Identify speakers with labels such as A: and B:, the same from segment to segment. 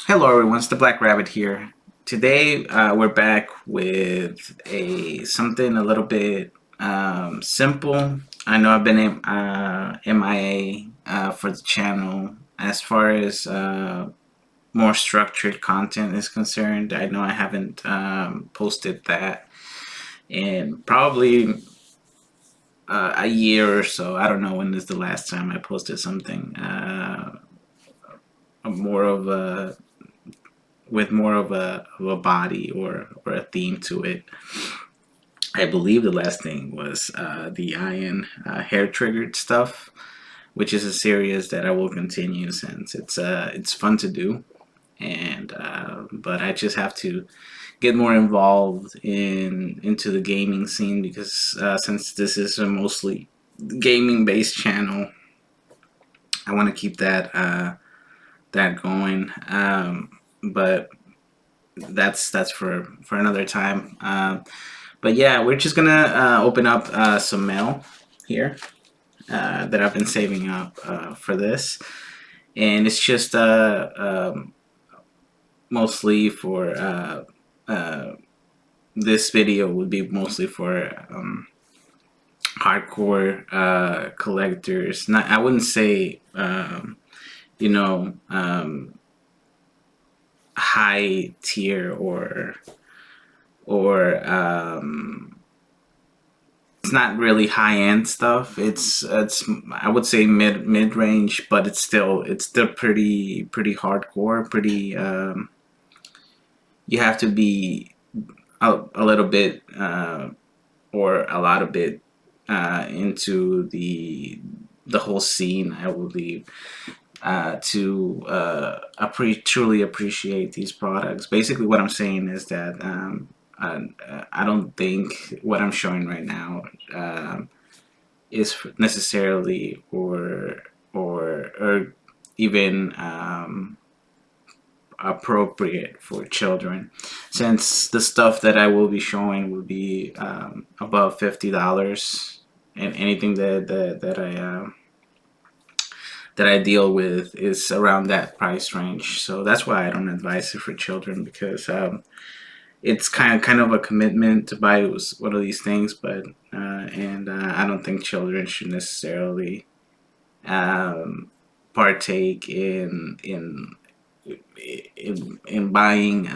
A: Hello everyone, it's the Black Rabbit here. Today we're back with a something a little bit simple. I know I've been MIA for the channel as far as more structured content is concerned. I know I haven't posted that in probably a year or so. I don't know when is the last time I posted something more of a with more of a body or a theme to it. I believe the last thing was the Iron hair triggered stuff, which is a series that I will continue since it's fun to do, and but I just have to get more involved into the gaming scene because since this is a mostly gaming based channel, I want to keep that going. But that's for another time. But yeah, we're just gonna open up some mail here that I've been saving up for this, and it's just mostly for this video would be mostly for hardcore collectors. Not, I wouldn't say you know high tier or it's not really high end stuff. It's I would say mid range, but it's still pretty hardcore. Pretty you have to be a little bit or a lot of bit into the whole scene, I believe, to truly appreciate these products. Basically, what I'm saying is that I don't think what I'm showing right now is necessarily or even appropriate for children, since the stuff that I will be showing will be above $50, and anything that I deal with is around that price range. So that's why I don't advise it for children, because it's kind of a commitment to buy one of these things, but and I don't think children should necessarily partake in buying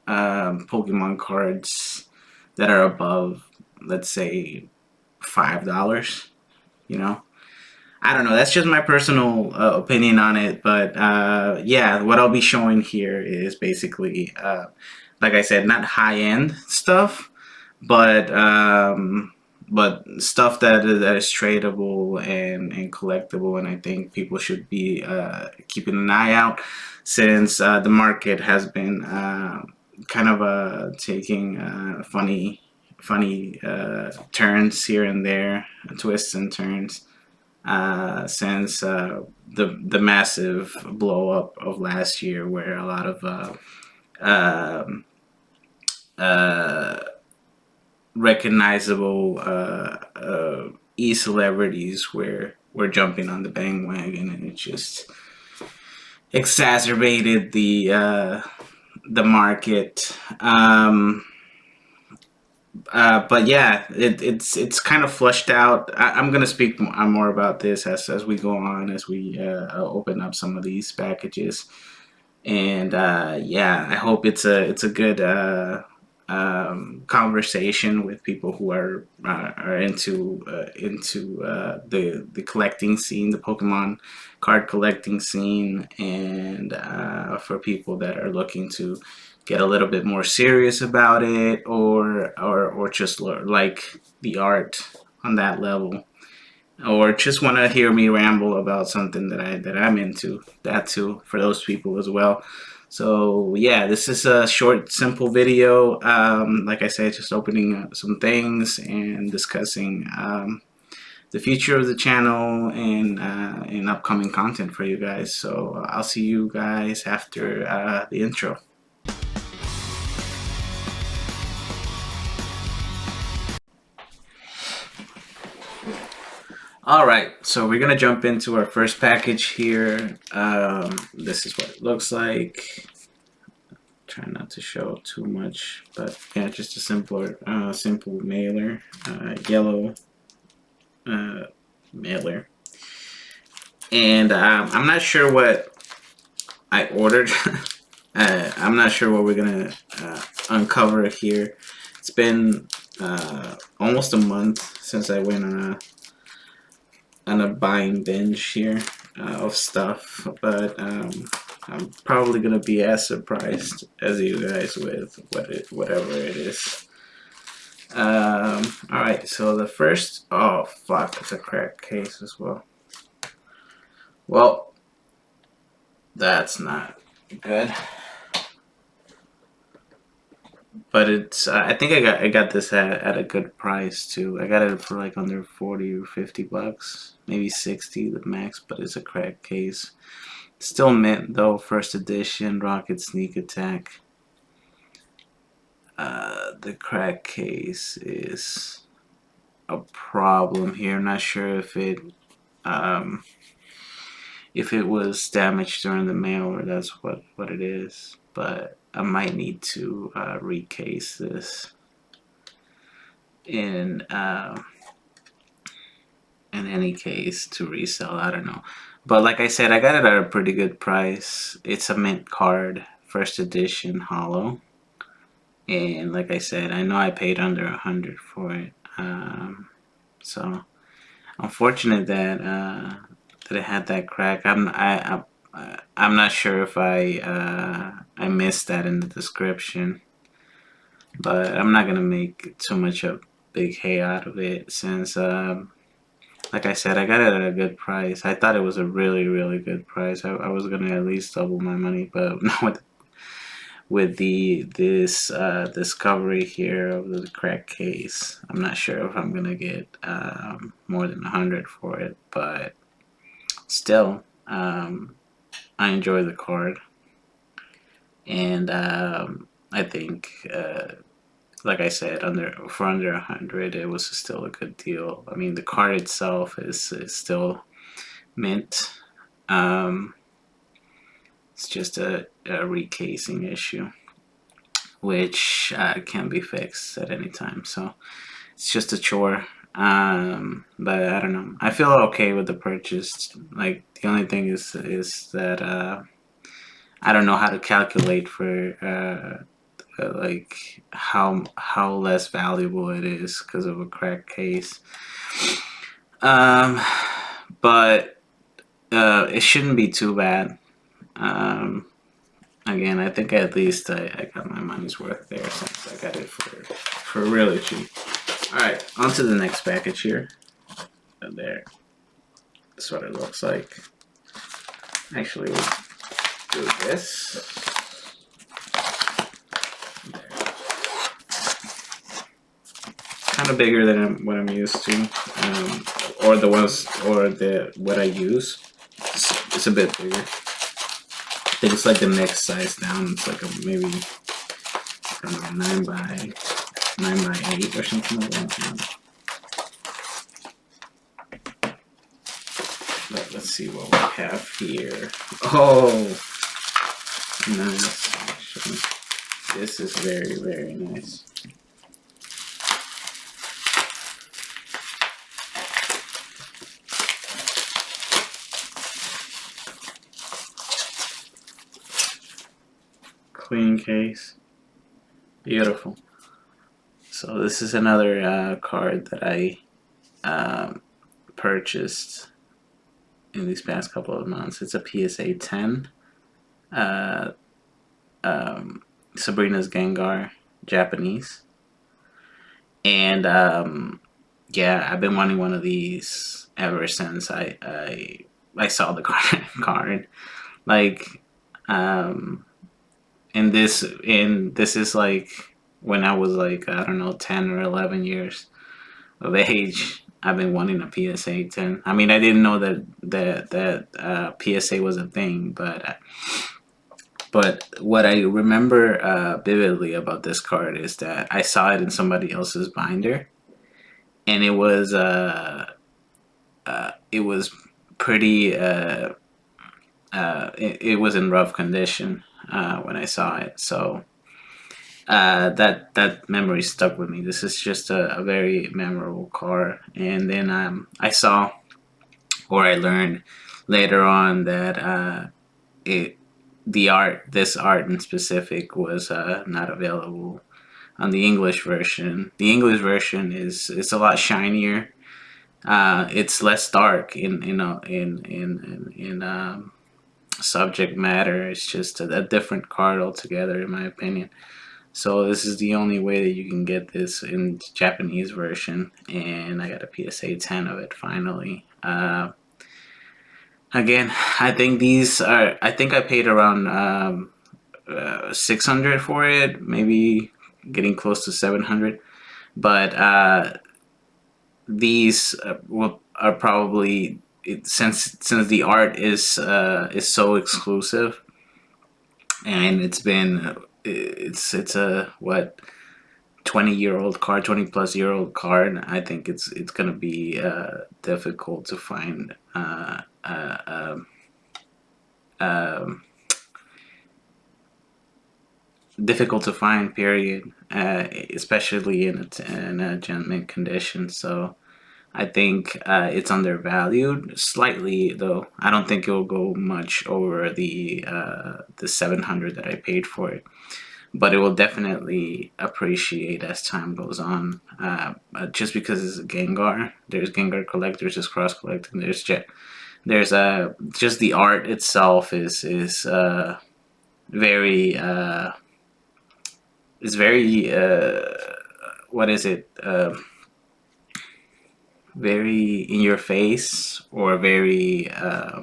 A: Pokemon cards that are above, let's say, $5. You know, I don't know. That's just my personal opinion on it. But yeah, what I'll be showing here is basically, like I said, not high end stuff, but stuff that is tradable and collectible. And I think people should be keeping an eye out, since the market has been kind of taking funny turns here and there, twists and turns, since the massive blow up of last year, where a lot of uh, recognizable e-celebrities were jumping on the bandwagon, and it just exacerbated the market. But yeah, it's kind of flushed out. I'm gonna speak more about this as we go on, as we open up some of these packages, and yeah, I hope it's a good conversation with people who are into the collecting scene, the Pokemon card collecting scene, and for people that are looking to get a little bit more serious about it, or just like the art on that level, or just want to hear me ramble about something that I'm into. That too, for those people as well. So yeah, this is a short, simple video. Like I said, just opening up some things and discussing the future of the channel and upcoming content for you guys. So I'll see you guys after the intro. All right, so we're gonna jump into our first package here. This is what it looks like. Try not to show too much, but yeah, just a simple mailer, yellow mailer. And I'm not sure what I ordered. I'm not sure what we're gonna uncover here. It's been almost a month since I went on a buying binge here of stuff, but I'm probably gonna be as surprised as you guys with whatever it is. All right, so the first, oh fuck, it's a cracked case as well. Well, that's not good. But it's I think I got this at a good price too. I got it for like under 40 or 50 bucks, maybe 60 the max, but it's a cracked case. Still mint though, first edition Rocket Sneak Attack. The crack case is a problem here. I'm not sure if it was damaged during the mail or that's what it is, but I might need to recase this in any case to resell. I don't know, but like I said, I got it at a pretty good price. It's a mint card, first edition hollow, and like I said, I know I paid under 100 for it. So unfortunate that it had that crack. I'm not sure if I missed that in the description, but I'm not gonna make too much of big hay out of it since like I said, I got it at a good price. I thought it was a really good price. I was gonna at least double my money, but with this discovery here of the crack case, I'm not sure if I'm gonna get more than 100 for it, but still, I enjoy the card, and I think, like I said, for under 100, it was still a good deal. I mean, the card itself is still mint. Um, it's just a recasing issue, which can be fixed at any time. So it's just a chore. But I don't know. I feel okay with the purchase. Like the only thing is that I don't know how to calculate for like how less valuable it is because of a cracked case. Um, but it shouldn't be too bad. Again, I think at least I got my money's worth there since I got it for really cheap. All right, on to the next package here. There, that's what it looks like. Actually, we'll do this. Kind of bigger than what I'm used to, or what I use. It's a bit bigger. I think it's like the next size down. It's like maybe I don't know, 9 by 8 or something like that. Let's see what we have here. Oh, nice. Actually, this is very nice. Clean case. Beautiful. So this is another card that I purchased in these past couple of months. It's a PSA 10. Sabrina's Gengar, Japanese. And yeah, I've been wanting one of these ever since I saw the card. Like, and this is like when I was like, I don't know, 10 or 11 years of age. I've been wanting a PSA 10. I mean, I didn't know that PSA was a thing, but what I remember vividly about this card is that I saw it in somebody else's binder, and it was it was pretty. It was in rough condition when I saw it, so that memory stuck with me. This is just a very memorable car. And then I saw, or I learned later on, that it this art in specific was not available on the English version. The English version is it's a lot shinier. It's less dark in subject matter. It's just a different card altogether, in my opinion. So this is the only way that you can get this in Japanese version, and I got a PSA 10 of it finally. Again, I think these are. I think I paid around 600 for it, maybe getting close to 700. But these are probably since the art is so exclusive, and it's a what 20-year-old card, 20-plus-year-old card. I think it's gonna be difficult to find um, difficult to find, period, especially in a gentleman condition. So I think it's undervalued slightly, though. I don't think it will go much over the 700 that I paid for it, but it will definitely appreciate as time goes on. Just because it's a Gengar, there's Gengar collectors, there's cross collecting, there's just the art itself is very is very what is it? Very in your face, or very uh,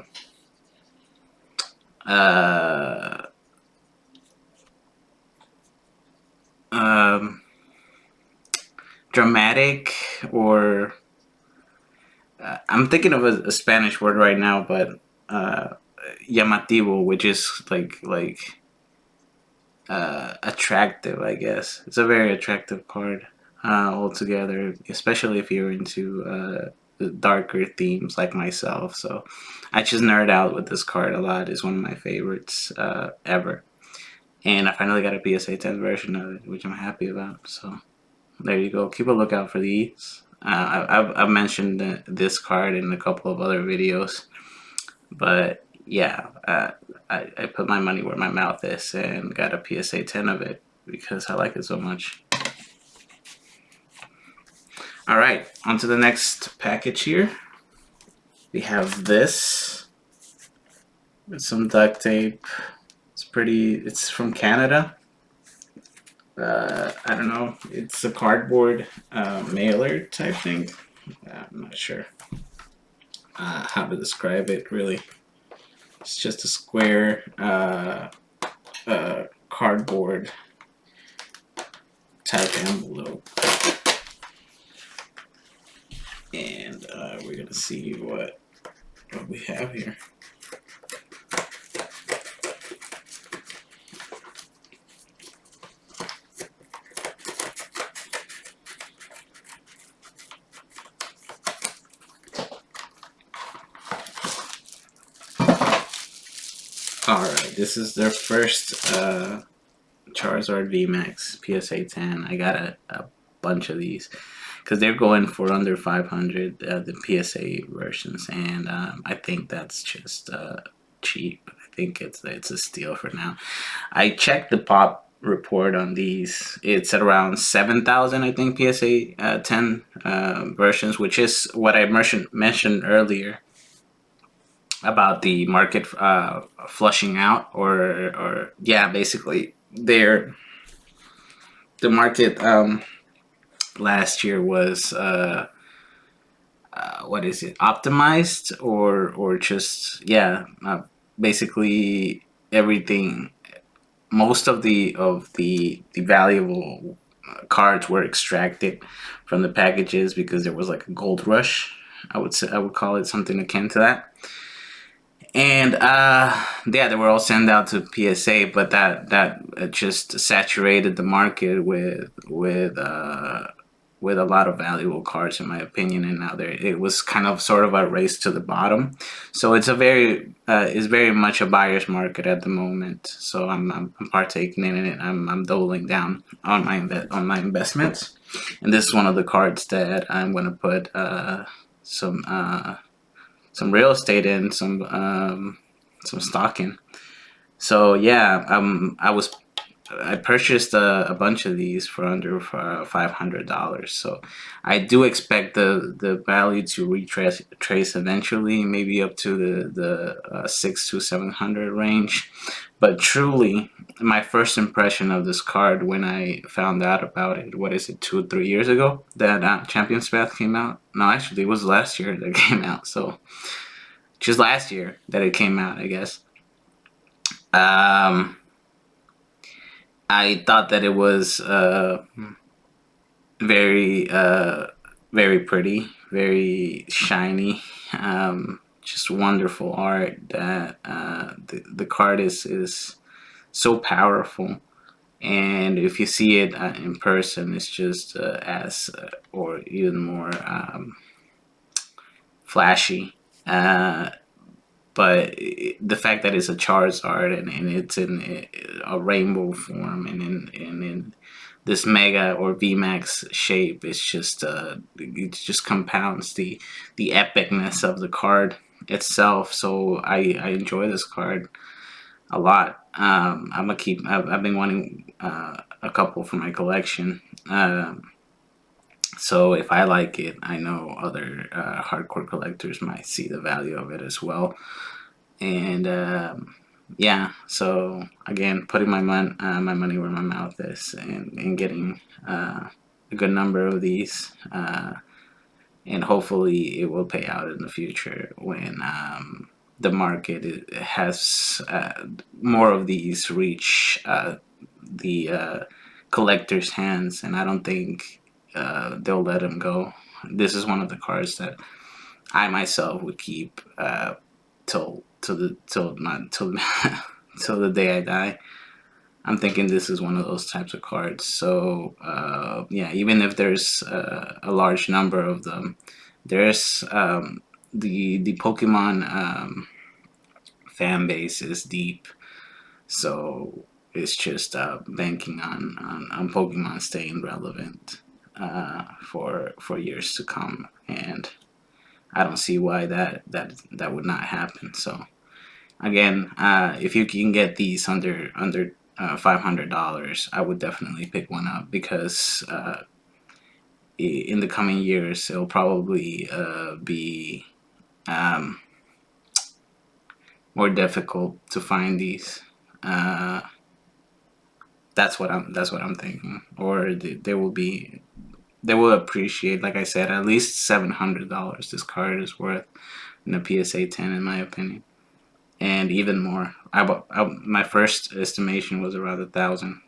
A: um, dramatic, or I'm thinking of a Spanish word right now, but llamativo, which is attractive, I guess. It's a very attractive card altogether, especially if you're into darker themes like myself. So I just nerd out with this card a lot. It's one of my favorites ever. And I finally got a PSA 10 version of it, which I'm happy about. So there you go. Keep a lookout for these. I've mentioned this card in a couple of other videos, but yeah, I put my money where my mouth is and got a PSA 10 of it because I like it so much. All right, on to the next package here. We have this with some duct tape. It's from Canada. I don't know, it's a cardboard mailer type thing. I'm not sure how to describe it, really. It's just a square cardboard type envelope. And we're gonna see what we have here. Alright, this is their first Charizard VMAX PSA 10. I got a bunch of these because they're going for under 500, the PSA versions, and I think that's just cheap. I think it's a steal for now. I checked the pop report on these. It's at around 7,000, I think, PSA 10 versions, which is what I mentioned earlier about the market flushing out, or yeah, basically the market last year was what is it, optimized, or just basically everything, most of the valuable cards were extracted from the packages because there was like a gold rush. I would call it something akin to that. And they were all sent out to PSA, but that just saturated the market with with a lot of valuable cards in my opinion, and now there it was kind of sort of a race to the bottom. So it's very much a buyer's market at the moment. So I'm partaking in it. I'm doubling down on on my investments, and this is one of the cards that I'm going to put some some real estate in, some stock in. So yeah, I purchased a bunch of these for under $500. So I do expect the value to retrace trace eventually, maybe up to the 600 to 700 range. But truly, my first impression of this card when I found out about it, what is it, 2 or 3 years ago that Champions Path came out? No, actually, it was last year that it came out. So just last year that it came out, I guess. Um, I thought that it was very very pretty, very shiny, just wonderful art. That the card is so powerful, and if you see it in person, it's just as or even more flashy. But the fact that it's a Charizard and it's in a rainbow form and in this Mega or VMAX shape, it's just it just compounds the epicness of the card itself. So I enjoy this card a lot. I'm gonna keep. I've been wanting a couple for my collection. So if I like it, I know other hardcore collectors might see the value of it as well. And yeah, so again, putting my money where my mouth is, and getting a good number of these, and hopefully it will pay out in the future when the market has more of these reach the collector's hands, and I don't think they'll let them go. This is one of the cards that I myself would keep till till the day I die. I'm thinking this is one of those types of cards. So yeah, even if there's a large number of them, there's the Pokemon fan base is deep. So it's just banking on Pokemon staying relevant for years to come, and I don't see why that would not happen. So again, if you can get these under $500, I would definitely pick one up because in the coming years it'll probably be um, more difficult to find these. Uh, that's what I'm thinking. Or they will appreciate. Like I said, at least $700. This card is worth in a PSA 10, in my opinion, and even more. My first estimation was around 1,000,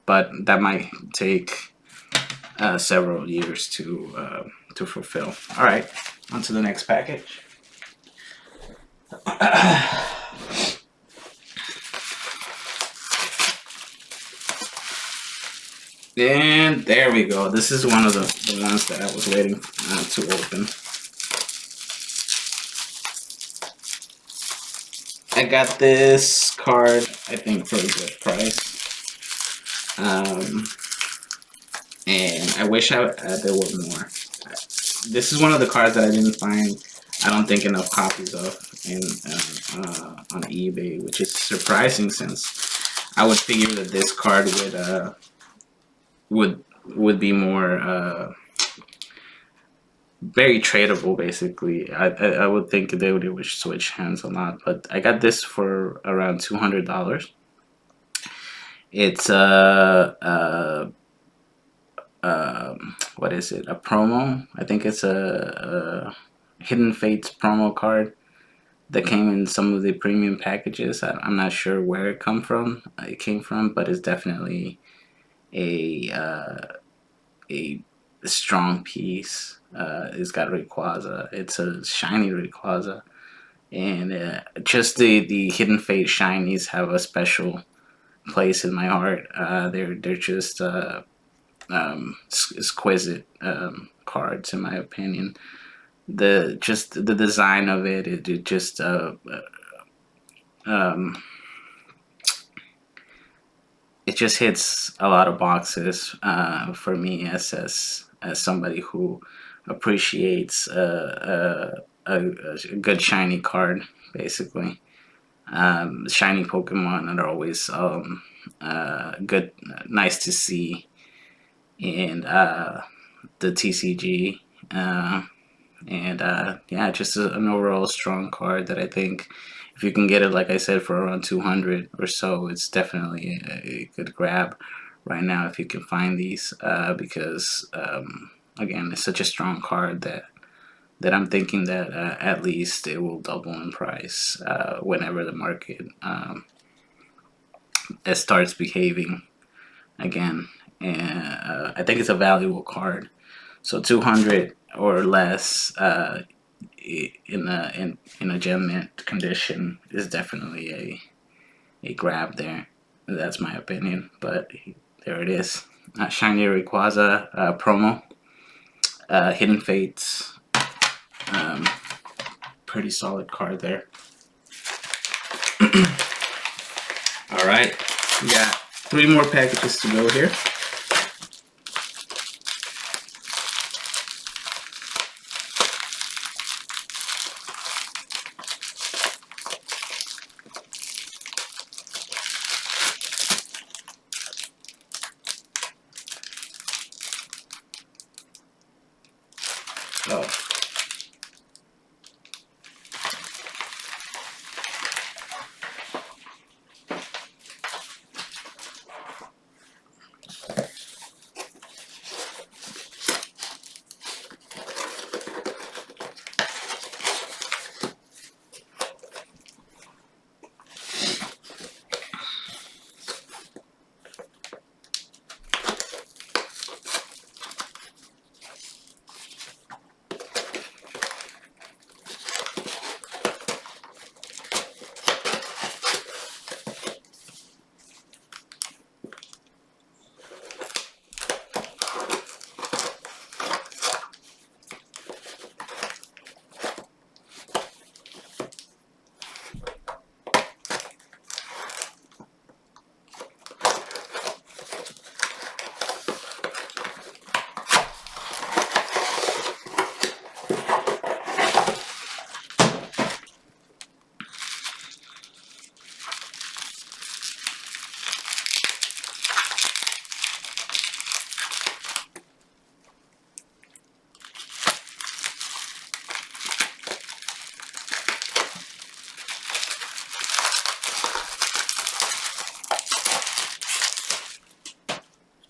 A: but that might take several years to fulfill. All right, on to the next package. And there we go. This is one of the ones that I was waiting to open. I got this card, I think, for a good price. And I wish there were more. This is one of the cards that I didn't find, I don't think, enough copies of on eBay, which is surprising since I would figure that this card would be more very tradable. Basically, I would think they would switch hands a lot, but I got this for around $200. It's what is it? A promo? I think it's a Hidden Fates promo card that came in some of the premium packages. I'm not sure where it came from, but it's definitely a strong piece. It's got Rayquaza. It's a shiny Rayquaza, and just the Hidden Fate shinies have a special place in my heart. They're just exquisite cards in my opinion. The design of it just um, it just hits a lot of boxes for me as somebody who appreciates a good shiny card, basically. Shiny Pokemon are always good, nice to see, and the TCG. And yeah, just an overall strong card that I think if you can get it, like I said, for around 200 or so, it's definitely a good grab right now if you can find these because again, it's such a strong card that I'm thinking that at least it will double in price whenever the market it starts behaving again. And I think it's a valuable card. So 200 or less in a gem mint condition is definitely a grab there. That's my opinion, but there it is. Shiny Rayquaza promo, Hidden Fates, um, pretty solid card there. All right, we got 3 more packages to go here. Oh.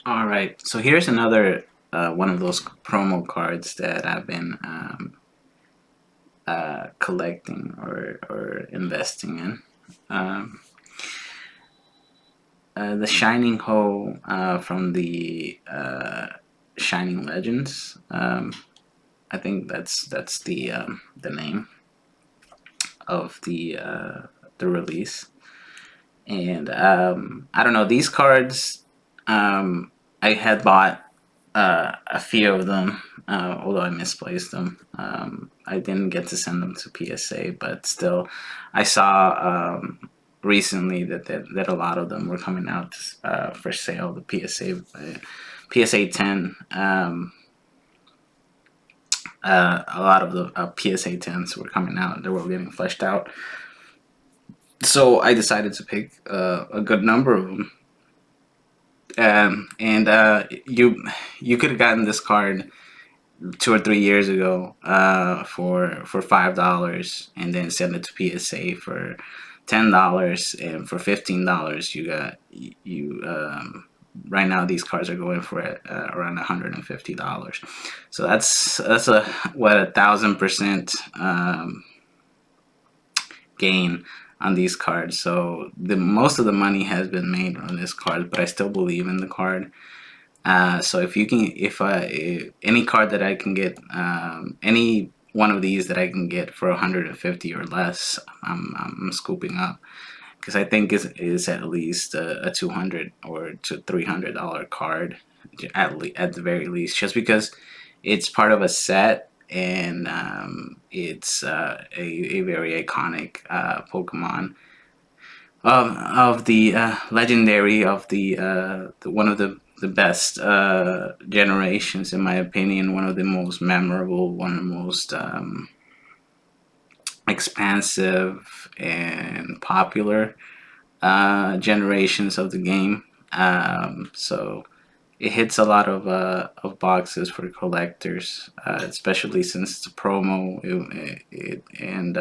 A: All right, so here's another one of those promo cards that I've been collecting or investing in. Um, the Shining Hoe from the Shining Legends. I think that's the name of the release. And I don't know, these cards. I had bought a few of them, although I misplaced them. I didn't get to send them to PSA, but still, I saw recently that a lot of them were coming out for sale. The PSA 10. A lot of the PSA 10s were coming out. They were getting fleshed out. So I decided to pick a good number of them. And you could have gotten this card 2 or 3 years ago for $5, and then send it to PSA for $10, and for $15 you got you right now these cards are going for around $150. So that's a what 1,000% gain on these cards. So the most of the money has been made on this card, but I still believe in the card. So if you can, if any card that I can get, any one of these that I can get for 150 or less, I'm scooping up, because I think is at least a $200 or to $300 card. at the very least, just because it's part of a set, and it's a very iconic Pokemon of the legendary of the one of the best generations, in my opinion. One of the most memorable, one of the most expansive and popular generations of the game. So it hits a lot of boxes for collectors, especially since it's a promo. And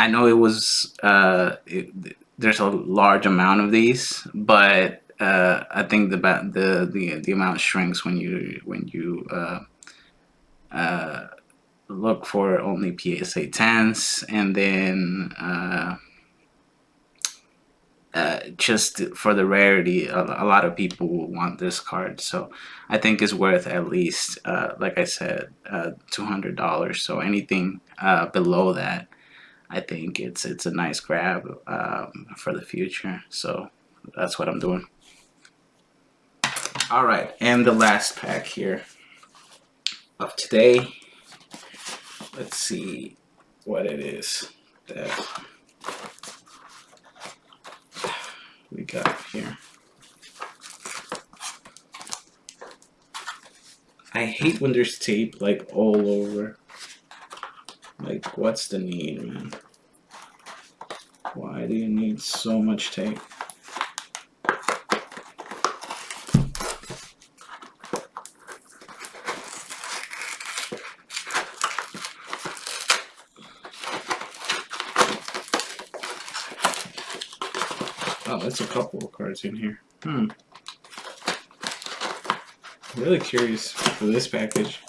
A: I know it was there's a large amount of these, but I think the amount shrinks when you look for only PSA 10s, and then just for the rarity, a lot of people will want this card. So I think it's worth at least, like I said, $200. So anything below that, I think it's a nice grab for the future. So that's what I'm doing. All right, and the last pack here of today. Let's see what it is that we got here. I hate when there's tape like all over. Like, what's the need, man? Why do you need so much tape? Oh, that's a couple of cards in here. Really curious for this package.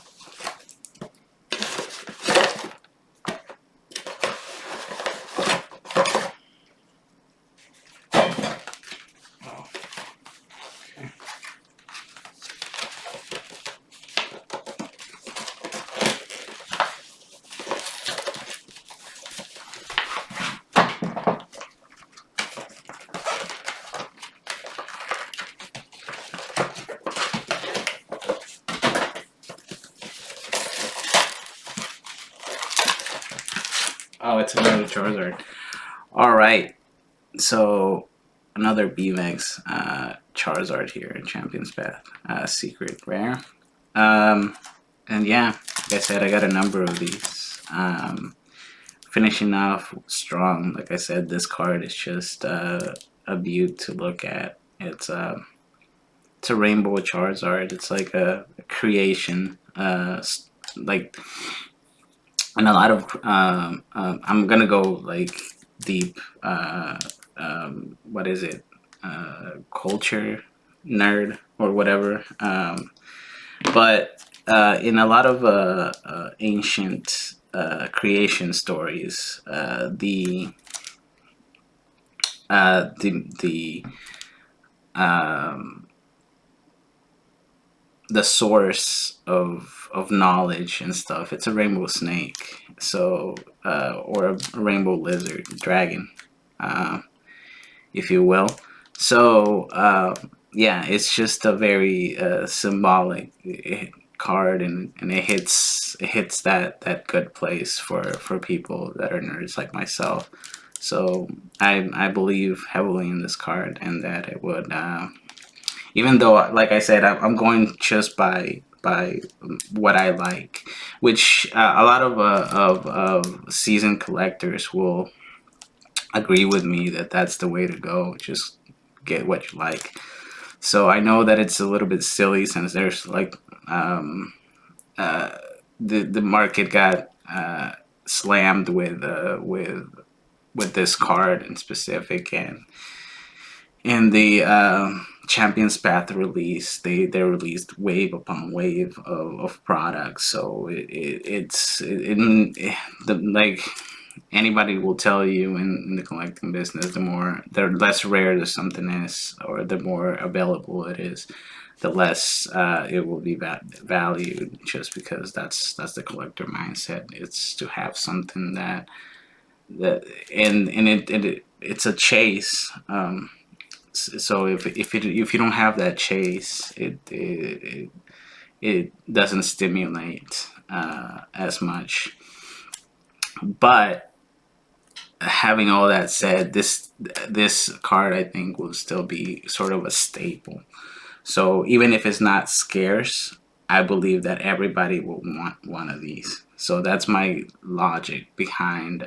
A: Oh, it's another Charizard. All right, so another BMX Charizard here in Champion's Path, secret rare. And yeah, like I said, I got a number of these. Finishing off strong. Like I said, this card is just a beaut to look at. It's a Rainbow Charizard. It's like a creation. Like, and a lot of I'm gonna go like deep. What is it? Culture nerd or whatever. But in a lot of ancient creation stories, the the source of knowledge and stuff, it's a rainbow snake, so or a rainbow lizard dragon, if you will. So yeah, it's just a very symbolic card, and it hits that good place for people that are nerds like myself. So I believe heavily in this card, and that it would, even though, like I said, I'm going just by what I like, which a lot of seasoned collectors will agree with me that that's the way to go. Just get what you like. So I know that it's a little bit silly, since there's like the market got slammed with this card in specific, and in the Champions Path release, they released wave upon wave of products. So like anybody will tell you in the collecting business, the less rare something is, or the more available it is, the less it will be valued. Just because that's the collector mindset. It's to have something that and it's a chase. So if you don't have that chase, it doesn't stimulate as much. But having all that said, this card I think will still be sort of a staple. So even if it's not scarce, I believe that everybody will want one of these. So that's my logic behind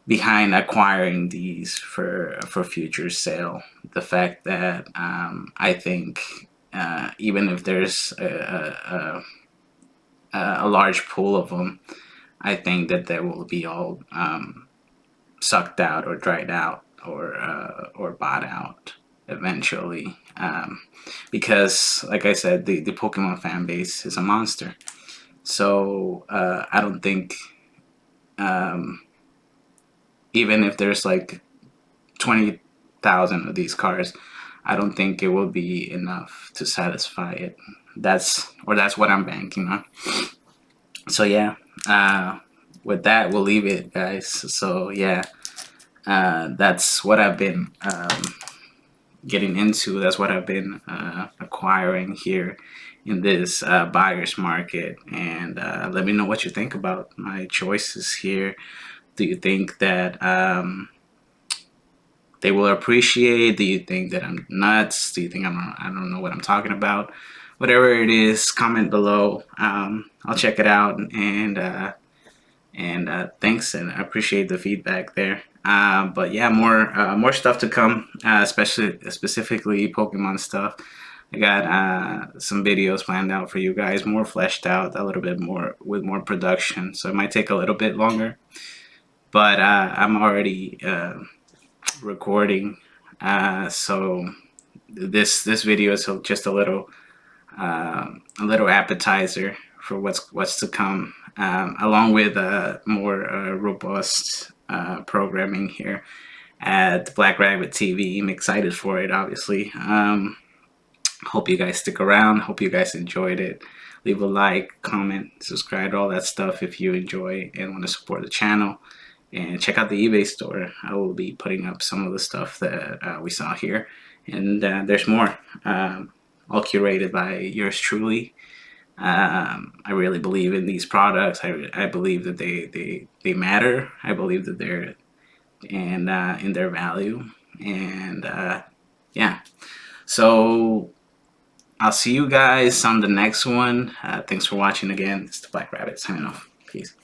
A: acquiring these for future sale. The fact that I think even if there's a large pool of them, I think that they will be all sucked out or dried out or bought out eventually. Because, like I said, the Pokemon fan base is a monster. So I don't think, even if there's like 20,000 of these cards, I don't think it will be enough to satisfy it. That's what I'm banking on. So yeah, with that, we'll leave it, guys. So yeah, that's what I've been getting into. That's what I've been acquiring here in this buyer's market. And let me know what you think about my choices here. Do you think that they will appreciate? Do you think that I'm nuts? Do you think I don't know what I'm talking about? Whatever it is, comment below. I'll check it out, and thanks, and I appreciate the feedback there. But yeah, more stuff to come, specifically Pokemon stuff. I got some videos planned out for you guys, more fleshed out, a little bit more with more production. So it might take a little bit longer, but I'm already recording. So this video is just a little appetizer for what's to come, along with more robust programming here at Black Rabbit TV. I'm excited for it, obviously. Hope you guys stick around. Hope you guys enjoyed it. Leave a like, comment, subscribe, all that stuff if you enjoy and want to support the channel. And check out the eBay store. I will be putting up some of the stuff that we saw here. And there's more, all curated by yours truly. I really believe in these products. I believe that they matter. I believe that they're in their value. And yeah. So I'll see you guys on the next one. Thanks for watching again. It's the Black Rabbit signing off. Peace.